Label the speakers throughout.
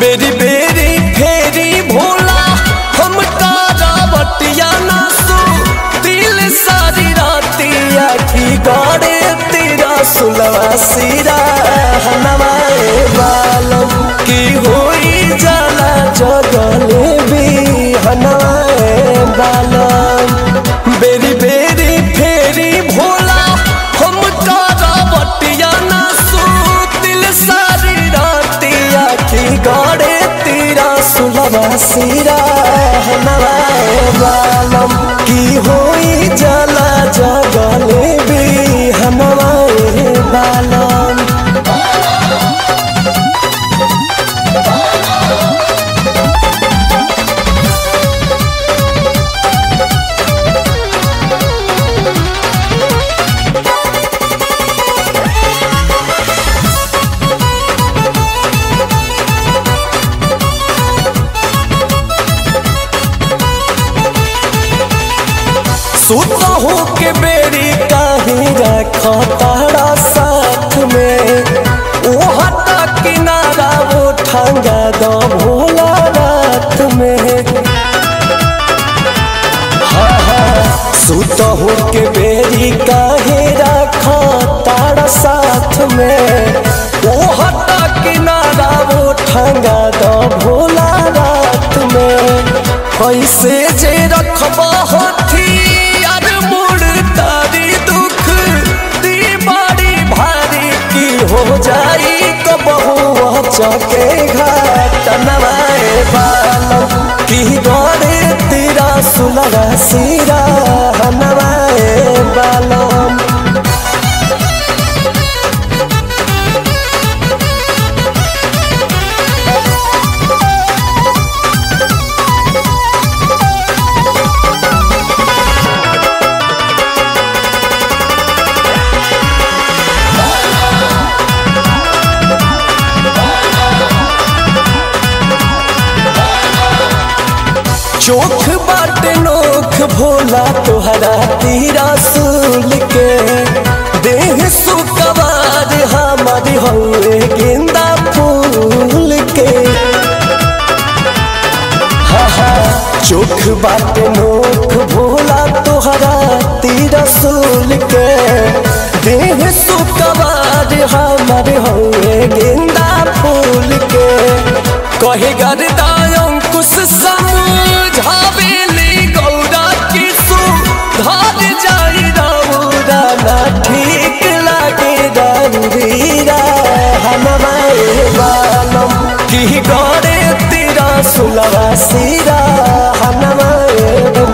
Speaker 1: बेरी बेरी फेरी भोला हम रावटिया नासू दिल सारी रातिया की गाड़े तेरा सुलवा सिरा नवाए बालम की होई जाला जगले भी हनवाए बालम। बेरी बेरी फेरी भोला हम रावटिया नासू दिल सारी रातिया की गाड़े तेरा सुलवा सिरा नवाए बालम की होई जाला जगले भी हनवाए बालम। सुता हो के बेरी कहीं रखा तारा साथ में वो हटा किनारा वो ठंगा दो भोला रात में। हाँ हाँ सुता हो के बेरी कहीं रखा तारा साथ में वो हटा किनारा वो ठंगा दो भोला रात में। कैसे जे रखबा होती हो जाई कबहुआ चौके घाट नवाए बालम की गौरे तेरा सुलवा सिरा नवाए बालम। चोख बाट नोख भोला तोहरा तीरा सूल के देह सुकवार हमारी हुए गेंदा फूल के। हाँ हाँ चोख बाट नोख भोला तोहरा तीरा सूल के देह सुकवार हमारे हुए गेंदा फूल के। कहे गरदायों कुछ समझावेली गौरा किसु धार जाई राउरा ना ठीक लागे दारूरीरा हनवाए बालम की गौरे तेरा सुलवा सिरा हनवाए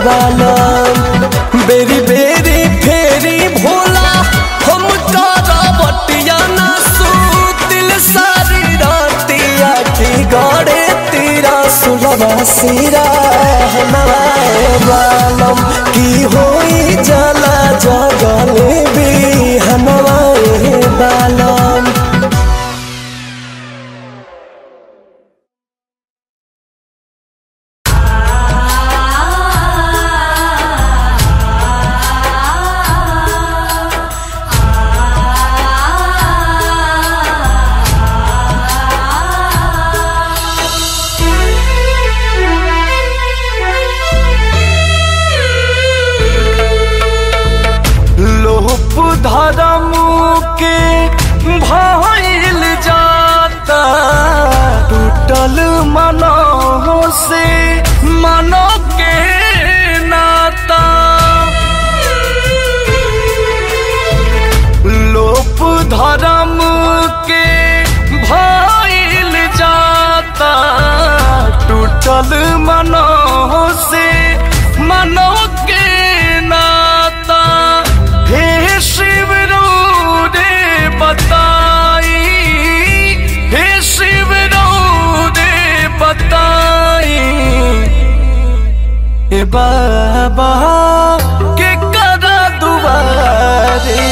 Speaker 1: बालम। बेरी बेरी फेरी भोला हम रावटिया नासू दिल सारी रातिया की गौरे तेरा सुलवा सिरा नवाए बालम की होई जाला जगले भी हनवाए बालम। धर्म के भइल जाता टूटल मनों से मनों के नाता। लोप धर्म के भइल जाता टूटल मनों से मनों के नाता। हे शिव रो रे बताई, हे शिव रो रे बताई, हे बाबा के करा दुआरे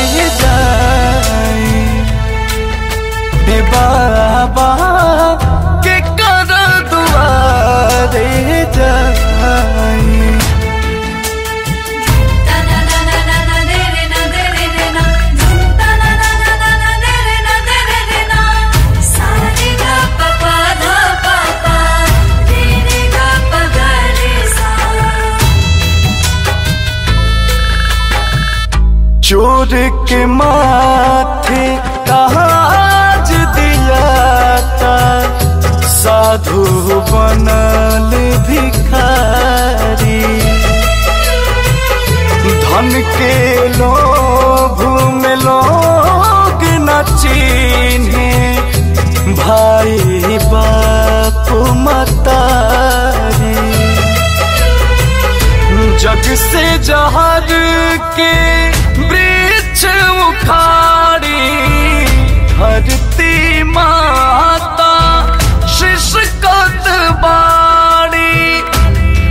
Speaker 1: जाई। बाबा के कर दुआरे जाई। चोर के माथे ताज दिया था, साधु बनल भिखारी। धन के लोभ में लोग न चिन्हे, भाई बाप मतारी। जग से जहर के वृक्ष उखाड़ी, धरती माता शिशकत बाड़ी।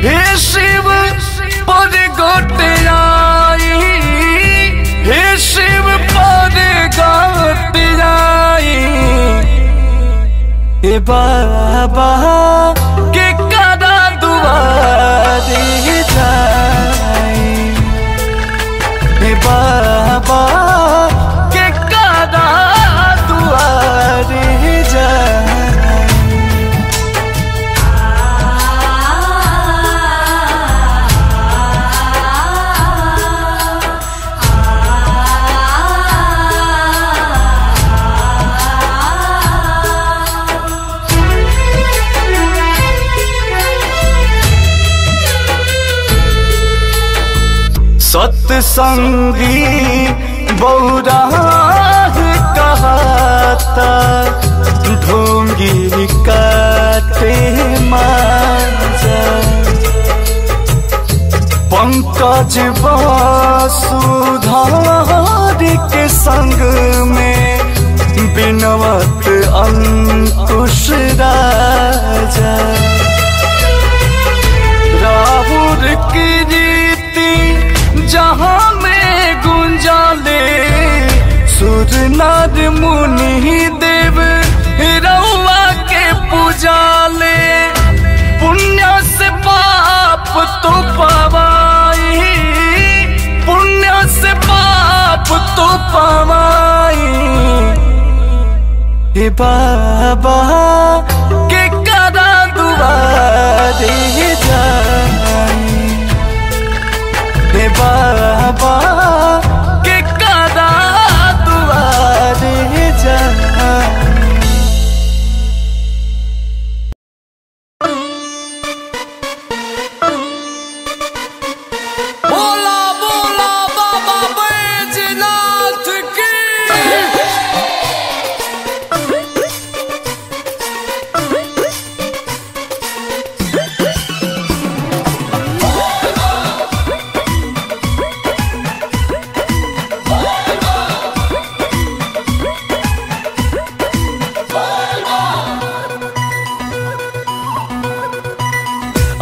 Speaker 1: हे शिव पर गोट आई, हे शिव पर गोट आई। हे बाबा के करा दुआरे जाई। हे बाबा के करा दुआरे जाई। सत्संगी बौराह कहता, ढोंगी काटे मांझा। पंकज वसुधार के संग में बिनवत अंकुश राजा। राहुल की जहाँ में गुंजाले, सुर नर मुनि देव रउआ के पूजाले। पुण्य से पाप तो पवाई, पुण्य से पाप तो पवाई। हे बाबा के करा दुआरे जाई। हे बाबा के करा दुआरे जाई। बोला बोला बाबा बैजनाथ की।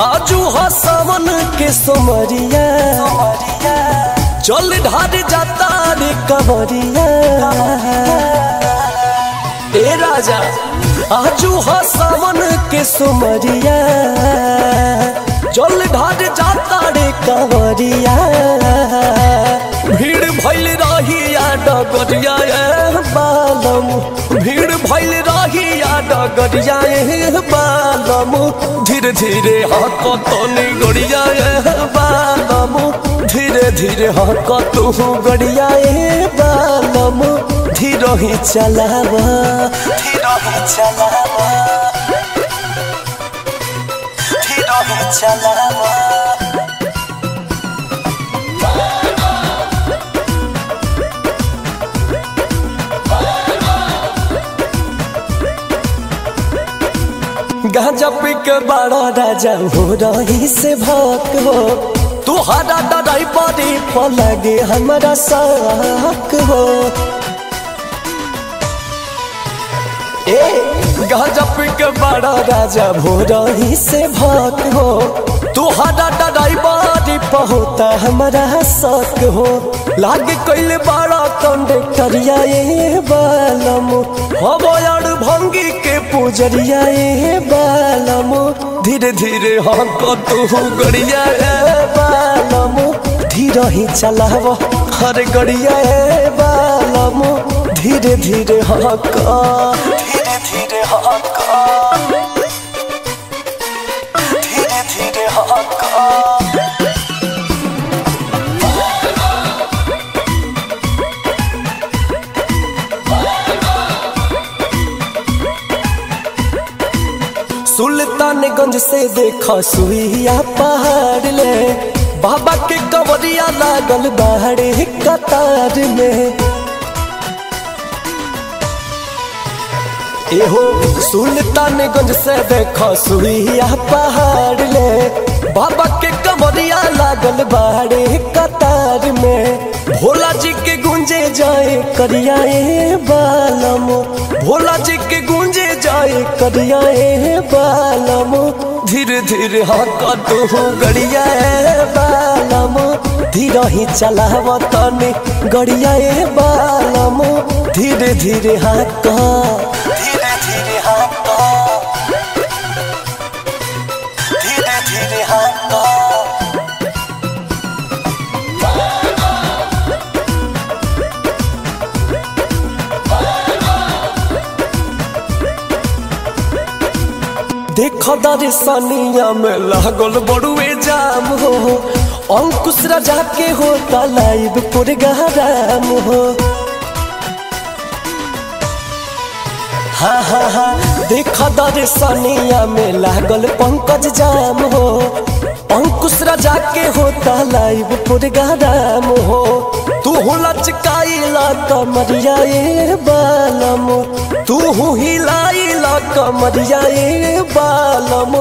Speaker 1: आजू हा सावन के सोमरिया, चल ढार जाता रे कंवरिया। ए राजा आजू हा सावन के सोमरिया, चल ढार जाता रे कंवरिया। भीड़ भइल रहिया डगरिया बालम, भीड़ भइल रहिया डगरिया बालम। धीरे धीरे हकतनी गड़िया बालम, धीरे धीरे हकतू गड़िया बालम। धीरे ही चलावा, धीरे ही चलावा, धीरे ही चलावा। गांजा पी के बड़ा राजा हो रही से भक्त हो, तुहरा ड्राइवरी पर लगे हमारा साक हो। ए गांजा पी के बड़ा राजा हो रही से भक्त हो, तुहरा ड्राइवरी पर होता हमारा साक हो। लागे कैले बड़ा कंडक्टरिया ये बालम, हो यार पुजरिया ए बालम धीरे धीरे हक तू गड़िया ए बालम धीरे ही चलाव हर गड़िया ए बालम धीरे धीरे हक धीरे धीरे हक धीरे धीरे हक। सुल्तानगंज से देखा सुइया पहाड़ ले बाबा के कवरिया लागल बाहरे कतार में। एहो सुल्तानगंज से देखा सुइया पहाड़ ले बाबा के कवरिया लागल बाहरे कतार में। भोला जी के गूंजे जाए करिया ए बालम भोला जी के गूंजे जाए करिया ए बालम धीरे धीरे हक तू गड़िया ए बालम धीरे ही चलाव तने गड़िया ए बालम धीरे धीरे हक धीरे धीरे हक धीरे धीरे हक। देखो दर्शनिया में लागल बड़ुए जाम हो अंकुश राजा के होता लाइव प्रोग्राम हो। हाँ हाँ हाँ देखो दर्शनिया में लागल पंकज जाम हो अंकुश राजा के होता लाइव प्रोग्राम हो। तू लचकाइला कमरिया ए बालम तू हिलाइला कमरिया ए बालम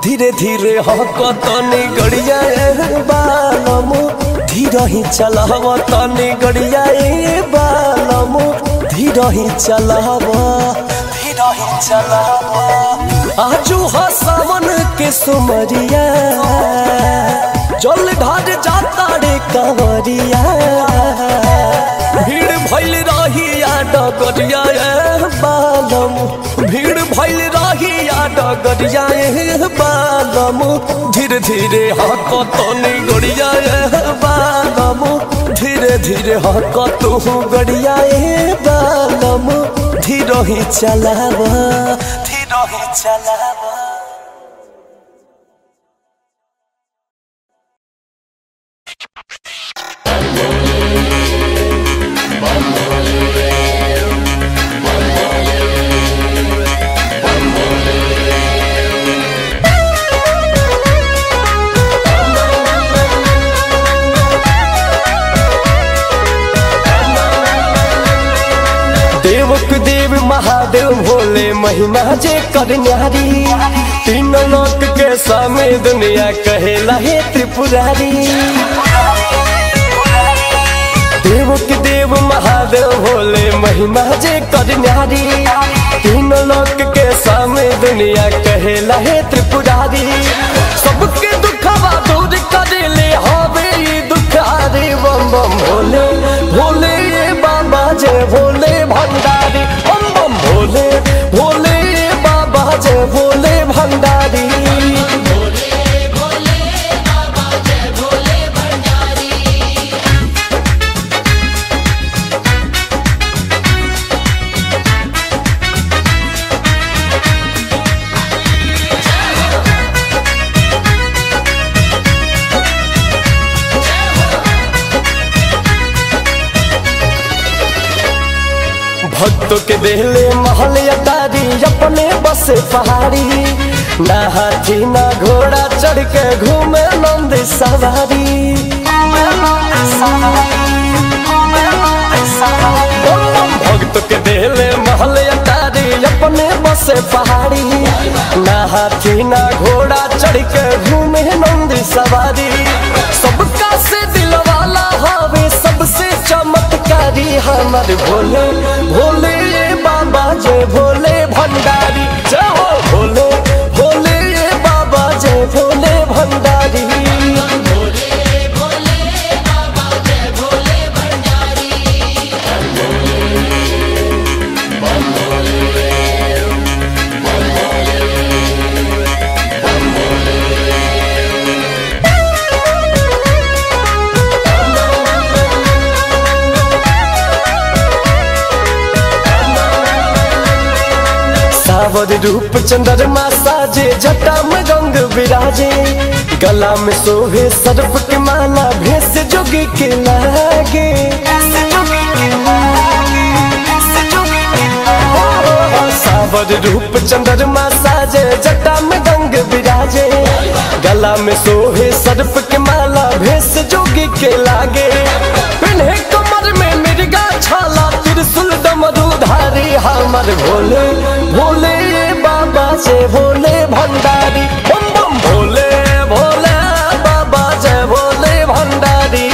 Speaker 1: धीरे धीरे हक तने गड़िया ए बालम धीरे ही चलाव तने गड़िया ए बालम धीरे ही चलाव धीरे ही चलाव। आजू सावन के सुमरिया जल ढार जाता रे कंवरिया भीड़ भइल रहिया डगरिया ए बालम भीड़ भइल रहिया डगरिया ए बालम धीरे धीरे हक तने गड़िया ए बालम धीरे धीरे हक तू गड़िया ए बालम धीरे ही चलाव धीरे ही चलाव। देवक देव महादेव भोले महिमा जे कर न्यारी तीन लोक के सामे दुनिया कहेला हे त्रिपुरारी। देवक देव महादेव भोले महिमा जे कर न्यारी तीन लोक के सामे दुनिया कहेला हे त्रिपुरारी। सबके दुखवा दूर कर ले हवे दुखारी बम बम भोले भोले बाबा जय भोले भंडारी बम बम भोले भोले बाबा जय भोले भंडारी। भक्तों के देहले महल अटारी अपने बस पहाड़ी ना हाथी ना घोड़ा चढ़ के घूमे नंद सवारी। भक्तों के देहले महल अटारी अपने बस पहाड़ी ना हाथी ना घोड़ा चढ़ के घूमे नंद सवारी। सबका से दिल वाला हवे सबसे चमत्कारी हमारे भोले भोले बाबा जय भोले भंडारी जय हो भोले भोले बाबा जय भोले भंडारी। सावर रूप चंद्रमा साजे, जटा में रंग विराजे, गला में सोहे सर्प के माला, भेष जोगी के लागे। सावर रूप चंद्रमा साजे, जटा में रंग विराजे, गला में सोहे सर्प के माला, भेष जोगी के लागे। पिन्हे कमर में मिर्गा छाला, त्रिशूल डमरूधारी, हमर भोले भोले बाबा जय भोले भंडारी। बम बम भोले भोले बाबा जय भोले भंडारी।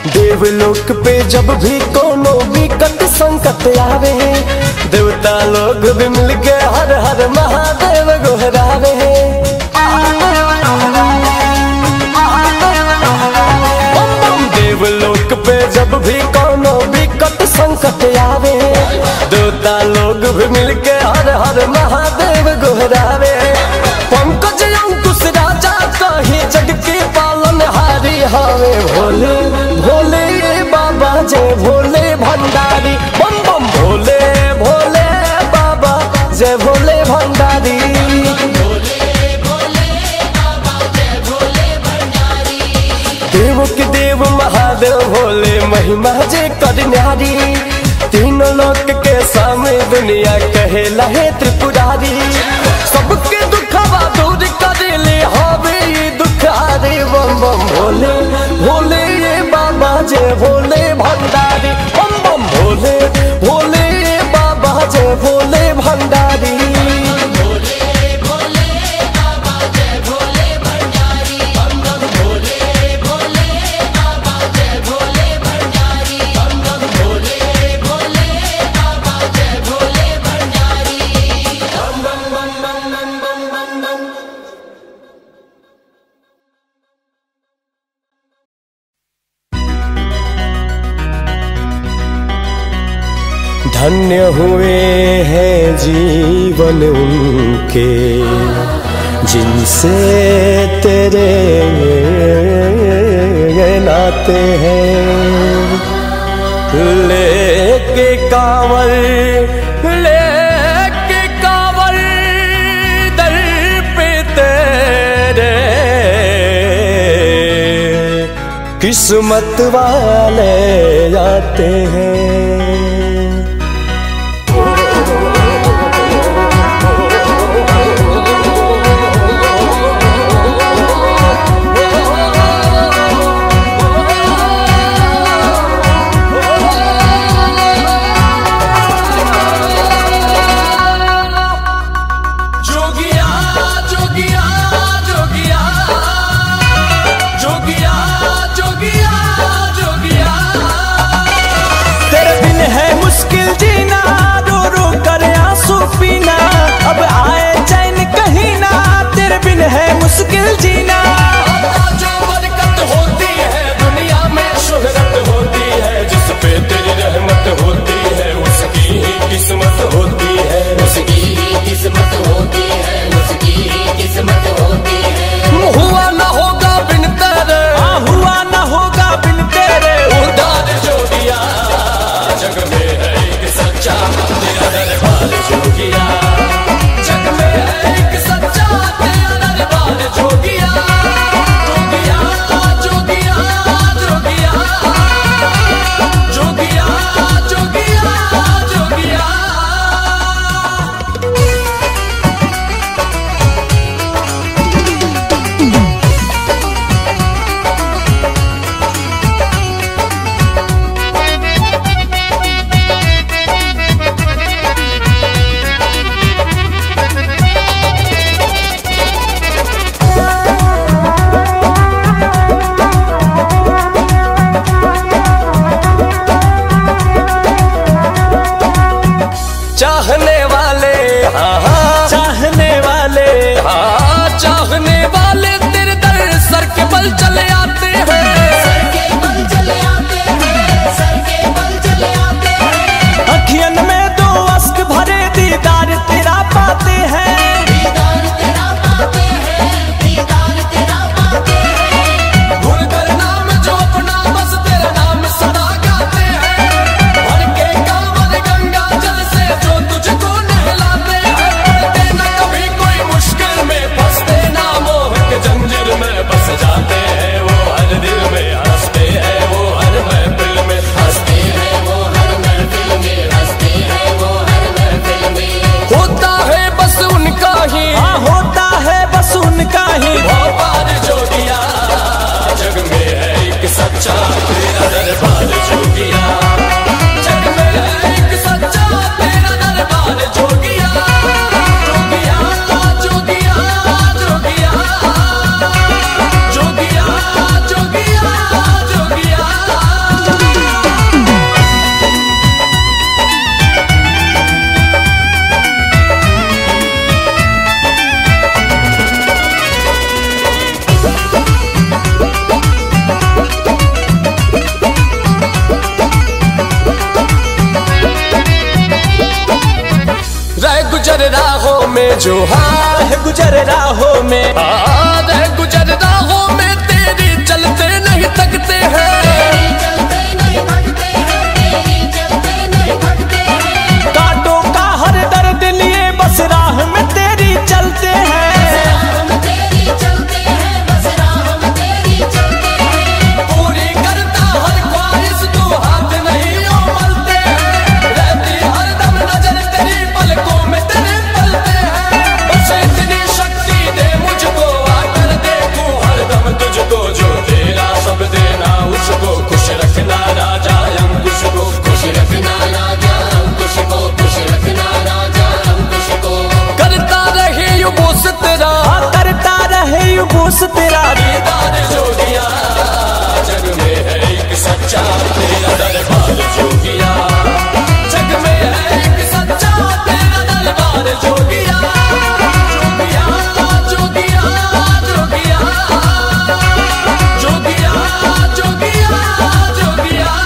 Speaker 1: देवलोक पे जब भी कोनो विकट संकट आवे, देवता लोग भी मिलके हर हर महादेव गोहरावे। देवलोक पे जब भी कोनो विकट संकट आवे, देवता लोग भी मिलके हर हर महादेव गोहरावे। पंकज अंकुश राजा कहे जग के पालन हारी, हवे भोले भोले बाबा जय भोले भंडारी। बम बम भोले भोले बाबा जय भोले भंडारी। देव के देव महादेव भोले, महिमा जे कर न्यारी, तीनों लोक के सामने दुनिया कहे लहे त्रिपुरारी। सबके दुखवा दूर कर ले हवे दुखारी। बम बम भोले भोले बाबा जय भोले भंडारी। बम बम भोले भोले बाबा जय भोले भंडारी। धन्य हुए हैं जीवन उनके, जिनसे तेरे नाते हैं। लेके कांवर दर पे तेरे, किस्मत वाले आते हैं। जो हाँ है गुजर राहों में,
Speaker 2: गुजर राहों में तेरी चलते नहीं थकते हैं,
Speaker 1: कांटों का हर दर्द लिए बस राह में तेरी चलते हैं,
Speaker 2: पूरी करता हर ख्वाहिश तू हाथ नहीं उमलते हैं, रहती हर दम नजर तेरी पलकों में तेरे पलते हैं, बस इतनी शक्ति दे मुझको आकर देखूं हर दम तुझको, जो तेरा सब देना उसको, खुश रखना राजा अंकुश को, खुश रखना राजा अंकुश को, खुश रखना राजा अंकुश को, करता रहे यू बोस तेरा,
Speaker 1: करता रहे यू बोस तेरा,
Speaker 2: दीदार जोगिया जग में है एक सच्चा तेरा दरबार जोगिया, जग में है एक सच्चा तेरा दरबार जोगिया, जोगिया जोगिया जोगिया जोगिया जोगिया जोगिया।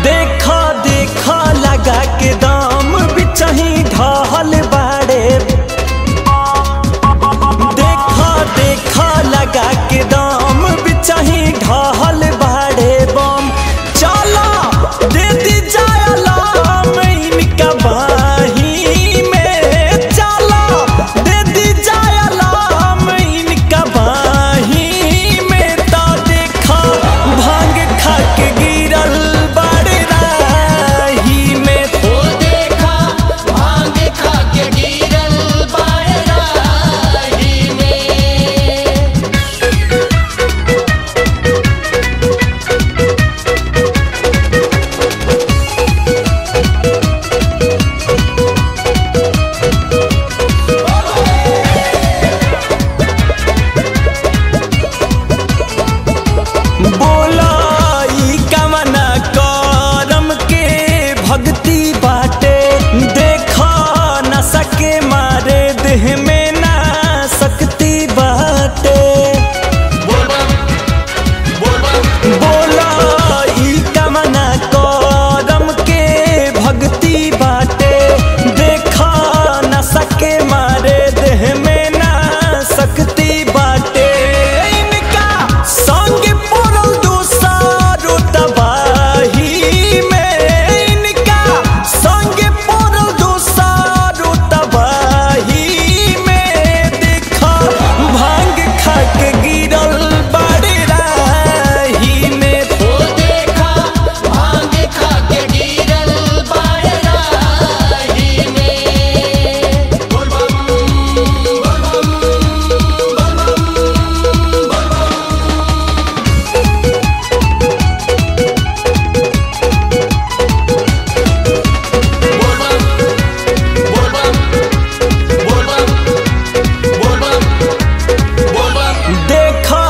Speaker 1: देखा देखा लगा के दाम बिचही ढाल बाड़े, देखा देखा लगा के दाम बिचही ढाल बाड़े बम, चला दे दी जायलाम इनका बाही में, चला दे दी जायलाम इनका बाही में, ता देखा भांग खा के गिरल बाड़े राही में,
Speaker 2: ओ देखा भांग खा के गिरल बाड़े राही में।
Speaker 1: बोला ई कवना करम के भक्ति बाटे, देखा न सके मारे देह में ना शक्ति बाटे, बोला ई कवना करम के भक्ति बाटे, देखा न सके मारे देह में ना शक्ति बाटे, इनका संग पड़ल दोसारो तबाही में, इनका संग पड़ल दोसारो तबाही में, देखा भांग खा के गिरल बाड़े राही में,
Speaker 2: ओ देखा भांग खा के गिरल बाड़े राही में।
Speaker 1: देखा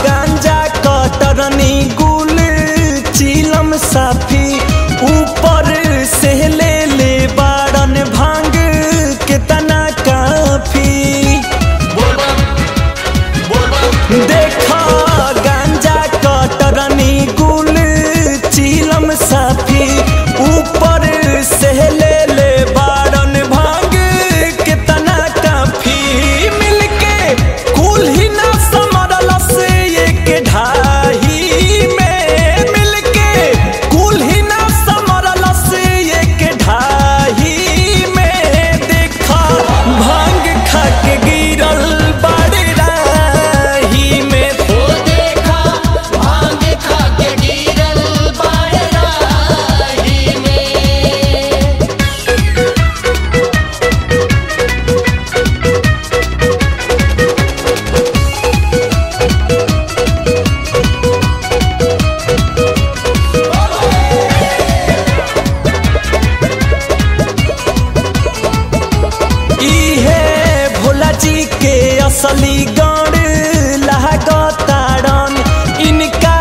Speaker 1: गांजा कतरनी गुल चिलम साफी, ऊपर से ले ले बारन भांग के तना काफी, देखा गांजा कतरनी गुल चिलम साफी, ऊपर से ले ले बारन भांग के तना काफी, मिलके कुल ही ना समरल से एक ढाही में, मिलके कुल ही ना समरल से एक ढाही में, देखा भांग खा के गिरल बाड़े राही में,
Speaker 2: ओ देखा भांग खा के गिरल बाड़े राही में।
Speaker 1: असली गण लागतारन, इनका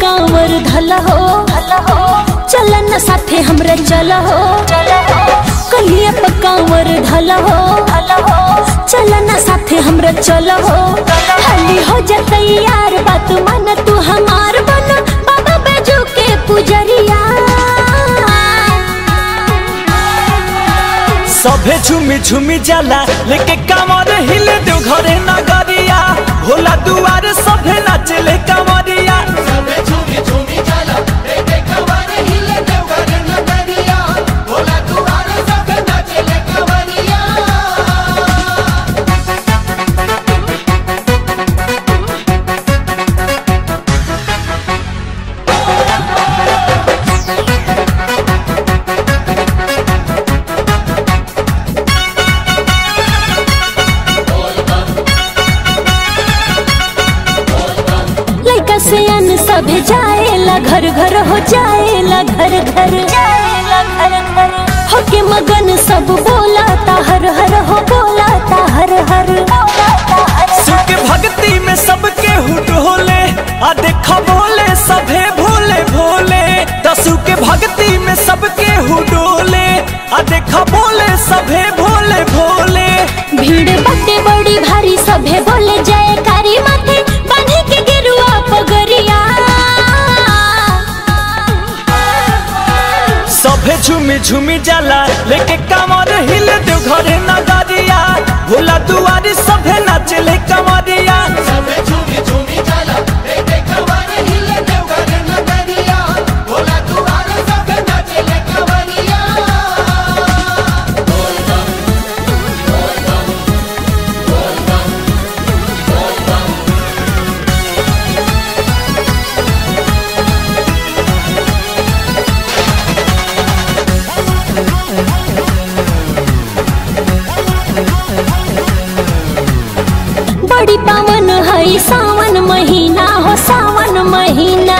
Speaker 3: कांवर धल हो चलन साथे हमरे चल हो कलिया कांवर धल हो चलन साथे हमरे चल हो हली हो जा तैयार बात मन तू हमार बन बाबा बैजू के पुजरिया
Speaker 1: सभे झुमी झुमी जाला लेके कांवर हिले देव घरे नगरिया भोला दुआरे सभे नाचले कांवरिया
Speaker 2: सभे झूमी झूमी जाला लेके कांवर हिले देव घरे नगरिया भोला दुआरे सभे नाचले कांवरिया
Speaker 3: सियान सभे जाएला घर घर हो जाएला घर घर होके मगन सब बोलाता हर हर हो बोलाता हर हर
Speaker 1: सुख भक्ति में सबके हुट होले आ देखा बोले सभे भोले भोले दसु के भक्ति में सबके हुट होले आ देखा बोले सभे भोले भोले
Speaker 3: भीड़ बटे बड़ी भारी सभे बोले जयकारी माथे बांधी के गिरुआ पगरिया
Speaker 1: सभे झुमी झुमी जाला लेके कांवर हिले देव घरे नगरिया भोला दुआरी सभे नाचले कांवरिया
Speaker 2: सभे झूमी झूमी जाला लेके कांवर हिले देव घरे नगरिया भोला दुआरे सभे नाचले कांवरिया
Speaker 3: बड़ी पावन है सावन महीना हो सावन महीना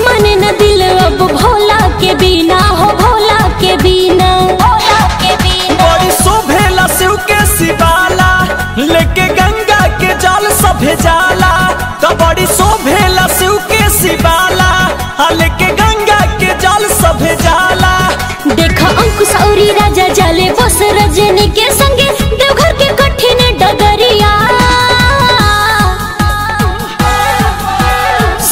Speaker 3: मने न दिल अब भोला के बिना हो भोला के बिना
Speaker 1: बड़ी शोभेला शिव के शिवाला लेके गंगा के जल सभे जाला तो बड़ी शोभेला शिव के शिवाला लेके गंगा के जल सभे जाला
Speaker 3: देखा अंकुश औरी राजा जाले बस रजनी के संगे देवघर के कठिन डगरिया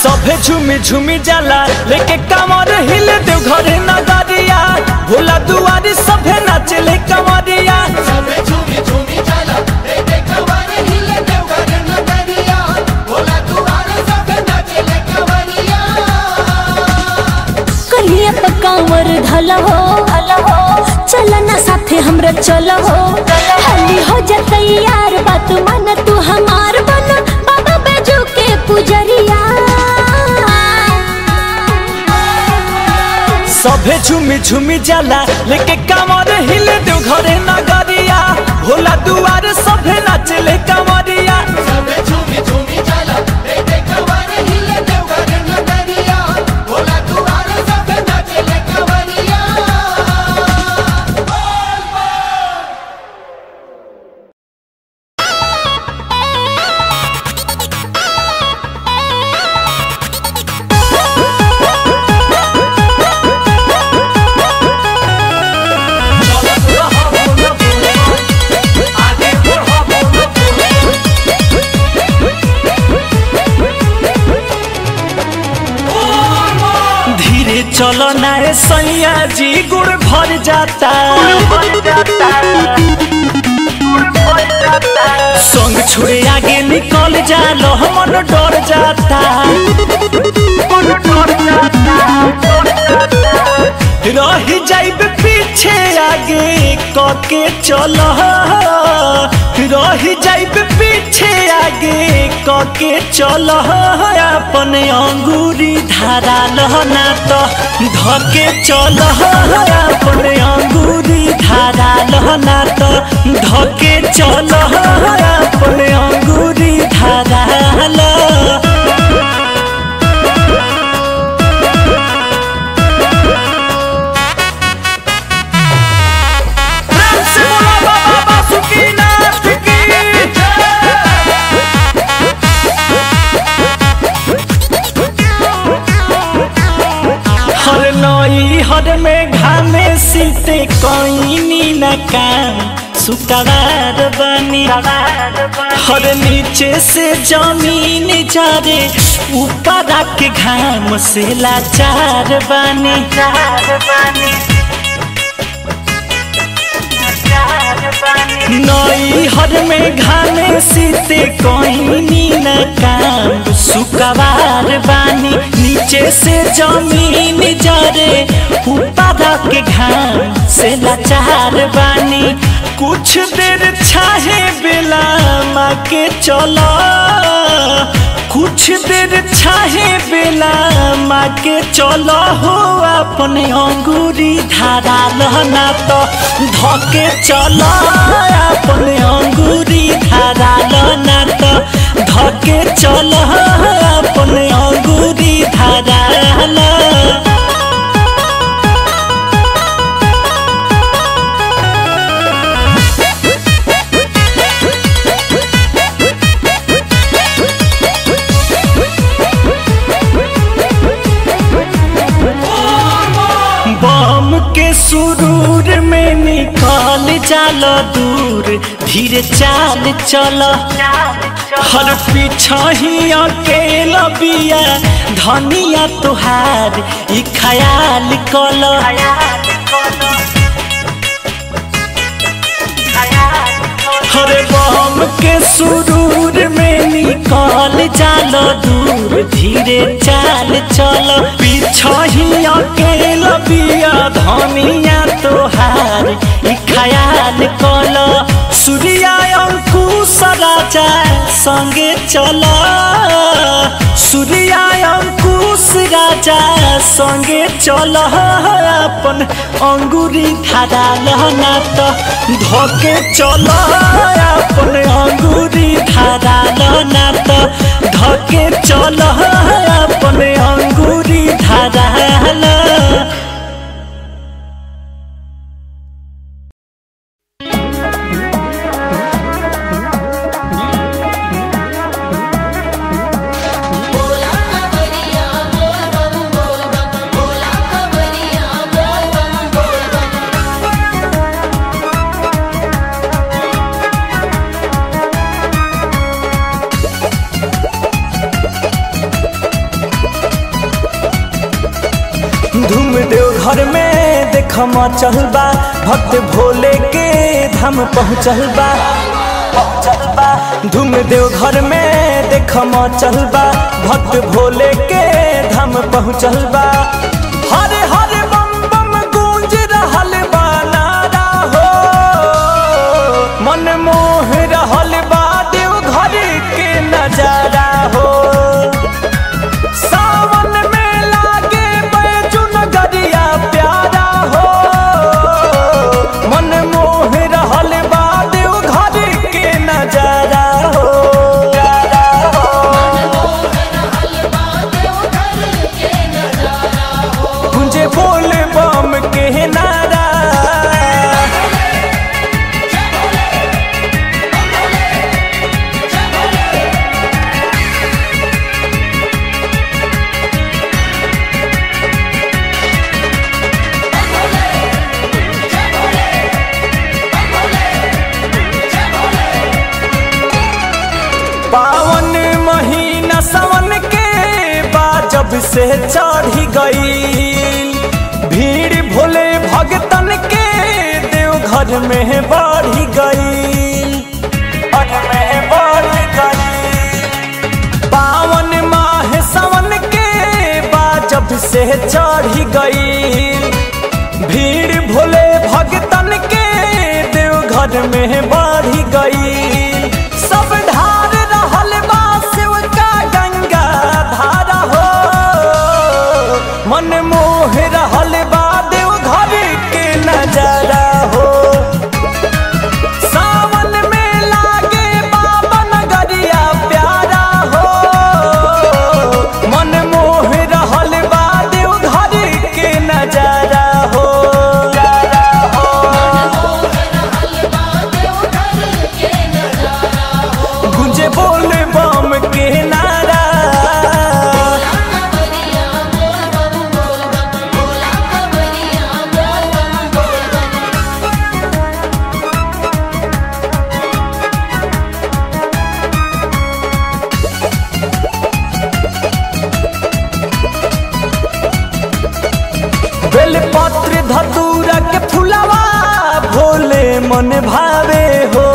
Speaker 1: सभे झुमी झुमी जाला लेके कांवर हिले देव घरे नगरिया भोला दुआरी सभे नाचले कांवरिया
Speaker 2: सभे झूमी झूमी जाला लेके कांवर हिले देव घरे नगरिया भोला दुआरे सभे नाचले कांवरिया
Speaker 3: कलिया कांवर धल हो चलना साथे हमरा चल हो हली हो जा तैयार बात मन तू हमार बन बाबा बैजू के पुजरिया
Speaker 1: सभे झुमी झुमी जाला लेके कांवर हिले देव घरे नगरिया भोला दुआरे सभे नाचले कांवरिया
Speaker 2: सभे झूमी झूमी जाला लेके कांवर हिले देव घरे नगरिया भोला दुआरे सभे नाचले कांवरिया
Speaker 1: चलो ना सैया जी गुड़ भर जाता संग छोड़े आगे निकल जा लो मन डर जाता रही जाइब पीछे आगे कके चलो रही जाइब पीछे आगे के चल अपन अंगूरी धारा लहना तो धके चल अपन अंगूरी धारा लहना तो धके चल अपन अंगूरी धारा ल हर में घामे सीते कोई न काम सुकवार बनी हर नीचे से जमीन जारे ऊपर के घाम से लाचार बनी नई हर में घामे सीते कोई न काम सुकवार बानी नीचे से जमीन जरे ऊपर के घाम से लाचार बानी कुछ देर छाहे बेला माँ के चलो कुछ देर छाहे बेला माँ के चलो हो अपने अंगूरी धारा लहना तो धके चलो अपने अंगूरी धारा लहना तो धके चलो अपने अंगूरी धारा ल सुरूर में निकाल जालो दूर धीरे चाल चलो हर पीछा ही अकेला बिया धनिया तुहार ई ख्याल कलो हर बम के सुरूर में निकाल जालो दूर धीरे चाल चलो पीछा ही अकेला बिया धनिया तोहार ई ख्याल कलो सूर्या अंकुश राजा संगे चलो सूर्या अंकुश राजा संगे चलो अपन अंगूरी धारा लहना तो धके चलो अपन अंगूरी धारा लहना तो धके चलो अपन अंगूरी धारा ल घर में देखम चलबा भक्त भोले के धाम पहुँचल बा धूम देव घर में देखम चलबा भक्त भोले के धाम पहुँचल बा हरे हरे बम बम गूंज रहल बा नारा हो मन मोह रहल बा देव घर के नजारा हो जब से चढ़ी गई भीड़ भोले भगतन के देव घर में बढ़ी गई पावन माह सावन के बाद जब से चढ़ी गई भीड़ भोले भगतन के देव घर में बढ़ी गई सब ढार रहल बा मन भावे हो।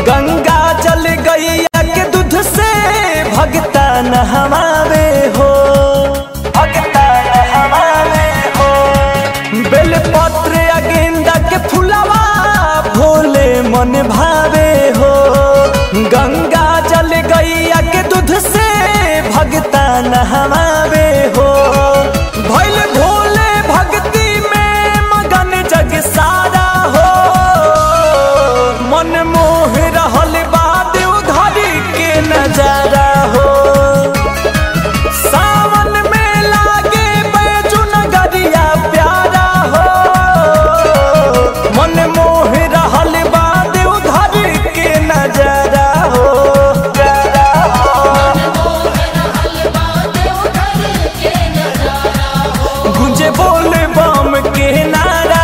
Speaker 1: गंगा जल गैया के दूध से भगता नहवावे हो, भगता नहवावे हो। बेलपत्र या गेंदा के फुलवा भोले मन भावे हो। गंगा जल गैया के दूध से भगता नहवावे हो। भइल भोले भक्ति में मगन जग सारा हो। मन मोह रहल बा देवघर के नजारा हो। सावन में लागे बैजू नगरिया प्यारा हो। मन मोह रहल बा देवघर के नजारा हो, प्यारा हो। गुंजे बोल बम के नारा।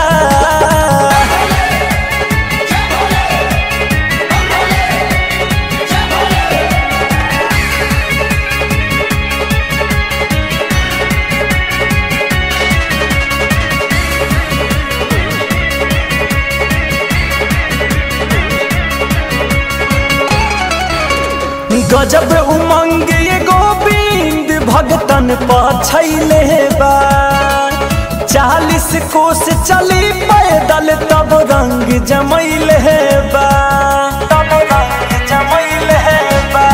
Speaker 1: गजब उमंग ये गोविंद भगतन पछैले बा। 40 कोस चली पैदल तब रंग जमैले बा, तब रंग जमैले बा।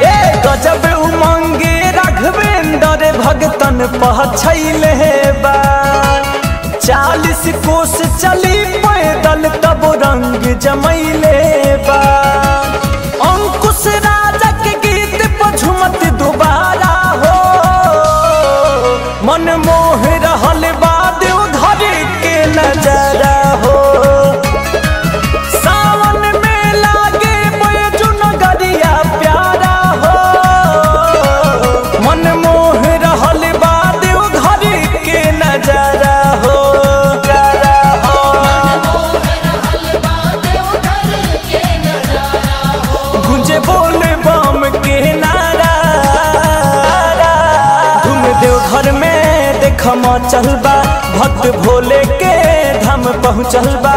Speaker 1: ए गजब उमंग राघवेंद्र भगतन पछैले बा। 40 कोस चली पैदल तब रंग जमैले बा। अंकुश राजा के गीत पर झुमत दोबारा हो। मन मोह रहल बा देवघर के नजारा हो। सावन में लागे बैजू नगरिया प्यारा हो। मन मोह रहल बा देवघर के नजारा हो, प्यारा हो। गुंजे बोल बम के नारा। धूम देवघर में देख मचल बा। भक्त भोले के धाम पहुँचल बा।